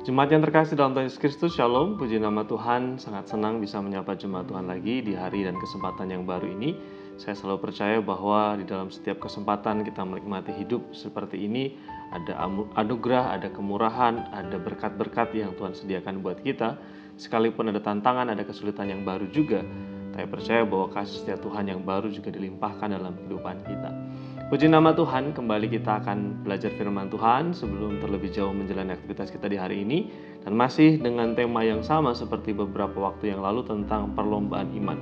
Jemaat yang terkasih dalam Tuhan Yesus Kristus, Shalom, puji nama Tuhan. Sangat senang bisa menyapa jemaat Tuhan lagi di hari dan kesempatan yang baru ini. Saya selalu percaya bahwa di dalam setiap kesempatan kita menikmati hidup seperti ini, ada anugerah, ada kemurahan, ada berkat-berkat yang Tuhan sediakan buat kita. Sekalipun ada tantangan, ada kesulitan yang baru juga, saya percaya bahwa kasih setia Tuhan yang baru juga dilimpahkan dalam kehidupan kita. Puji nama Tuhan, kembali kita akan belajar firman Tuhan sebelum terlebih jauh menjalani aktivitas kita di hari ini. Dan masih dengan tema yang sama seperti beberapa waktu yang lalu tentang perlombaan iman.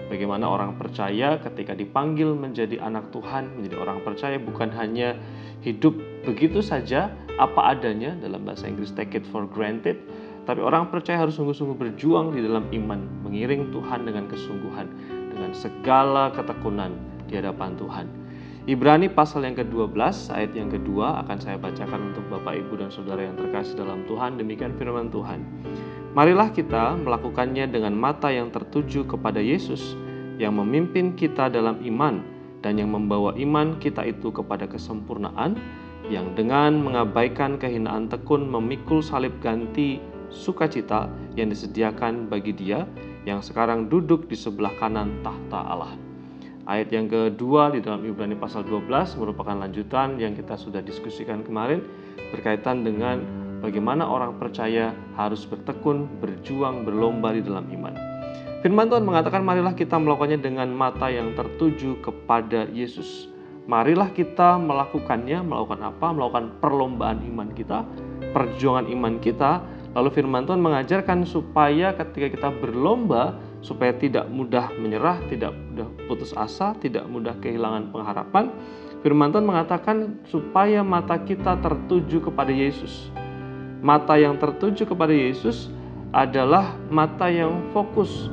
Bagaimana orang percaya ketika dipanggil menjadi anak Tuhan, menjadi orang percaya bukan hanya hidup begitu saja, apa adanya, dalam bahasa Inggris take it for granted. Tapi orang percaya harus sungguh-sungguh berjuang di dalam iman, mengiring Tuhan dengan kesungguhan, dengan segala ketekunan di hadapan Tuhan. Ibrani pasal yang ke-12 ayat yang kedua akan saya bacakan untuk Bapak, Ibu, dan Saudara yang terkasih dalam Tuhan. Demikian firman Tuhan. Marilah kita melakukannya dengan mata yang tertuju kepada Yesus yang memimpin kita dalam iman dan yang membawa iman kita itu kepada kesempurnaan, yang dengan mengabaikan kehinaan tekun memikul salib ganti sukacita yang disediakan bagi Dia yang sekarang duduk di sebelah kanan tahta Allah. Ayat yang kedua di dalam Ibrani pasal 12 merupakan lanjutan yang kita sudah diskusikan kemarin berkaitan dengan bagaimana orang percaya harus bertekun, berjuang, berlomba di dalam iman. Firman Tuhan mengatakan marilah kita melakukannya dengan mata yang tertuju kepada Yesus. Marilah kita melakukannya, melakukan apa? Melakukan perlombaan iman kita, perjuangan iman kita. Lalu firman Tuhan mengajarkan supaya ketika kita berlomba, supaya tidak mudah menyerah, tidak mudah putus asa, tidak mudah kehilangan pengharapan. Firman Tuhan mengatakan supaya mata kita tertuju kepada Yesus. Mata yang tertuju kepada Yesus adalah mata yang fokus,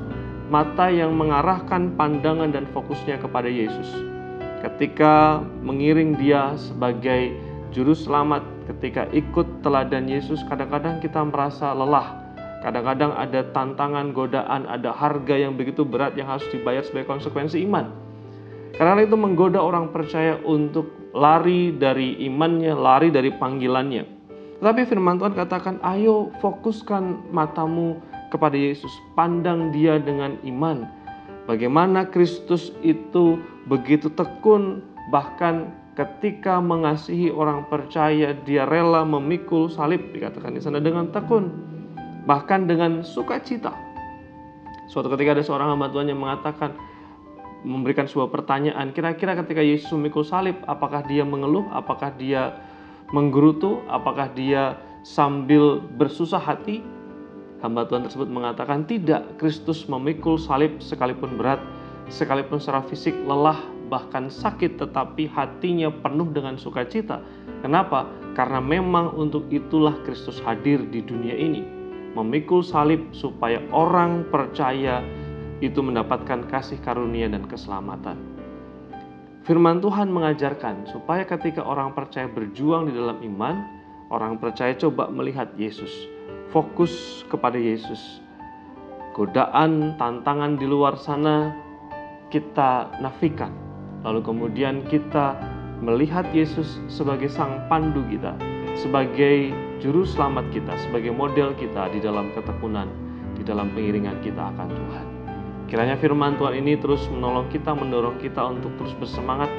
mata yang mengarahkan pandangan dan fokusnya kepada Yesus. Ketika mengiring Dia sebagai juru selamat, ketika ikut teladan Yesus, kadang-kadang kita merasa lelah. Kadang-kadang ada tantangan, godaan, ada harga yang begitu berat yang harus dibayar sebagai konsekuensi iman. Karena itu menggoda orang percaya untuk lari dari imannya, lari dari panggilannya. Tetapi firman Tuhan katakan, ayo fokuskan matamu kepada Yesus, pandang Dia dengan iman. Bagaimana Kristus itu begitu tekun, bahkan ketika mengasihi orang percaya, Dia rela memikul salib, dikatakan di sana dengan tekun. Bahkan dengan sukacita. Suatu ketika ada seorang hamba Tuhan yang mengatakan, memberikan sebuah pertanyaan, kira-kira ketika Yesus memikul salib, apakah Dia mengeluh, apakah Dia menggerutu, apakah Dia sambil bersusah hati? Hamba Tuhan tersebut mengatakan, tidak. Kristus memikul salib sekalipun berat, sekalipun secara fisik lelah, bahkan sakit, tetapi hatinya penuh dengan sukacita. Kenapa? Karena memang untuk itulah Kristus hadir di dunia ini. Memikul salib supaya orang percaya itu mendapatkan kasih karunia dan keselamatan. Firman Tuhan mengajarkan supaya ketika orang percaya berjuang di dalam iman, orang percaya coba melihat Yesus, fokus kepada Yesus. Godaan, tantangan di luar sana kita nafikan. Lalu kemudian kita melihat Yesus sebagai sang pandu kita, sebagai juru selamat kita, sebagai model kita di dalam ketekunan, di dalam pengiringan kita akan Tuhan. Kiranya firman Tuhan ini terus menolong kita, mendorong kita untuk terus bersemangat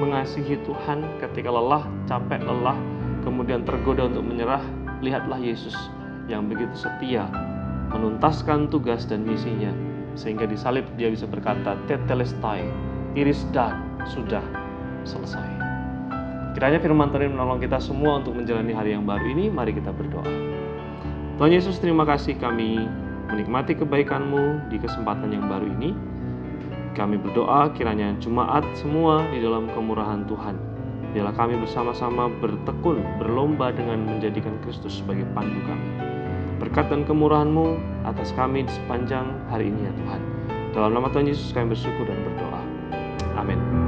mengasihi Tuhan ketika lelah, capek, lelah, kemudian tergoda untuk menyerah. Lihatlah Yesus yang begitu setia menuntaskan tugas dan misinya, sehingga di salib Dia bisa berkata, tetelestai, it is done, sudah selesai. Kiranya firman Tuhan menolong kita semua untuk menjalani hari yang baru ini. Mari kita berdoa. Tuhan Yesus, terima kasih kami menikmati kebaikan-Mu di kesempatan yang baru ini. Kami berdoa kiranya jemaat semua di dalam kemurahan Tuhan, biarlah kami bersama-sama bertekun, berlomba dengan menjadikan Kristus sebagai pandu kami. Berkat dan kemurahan-Mu atas kami di sepanjang hari ini ya Tuhan. Dalam nama Tuhan Yesus kami bersyukur dan berdoa. Amin.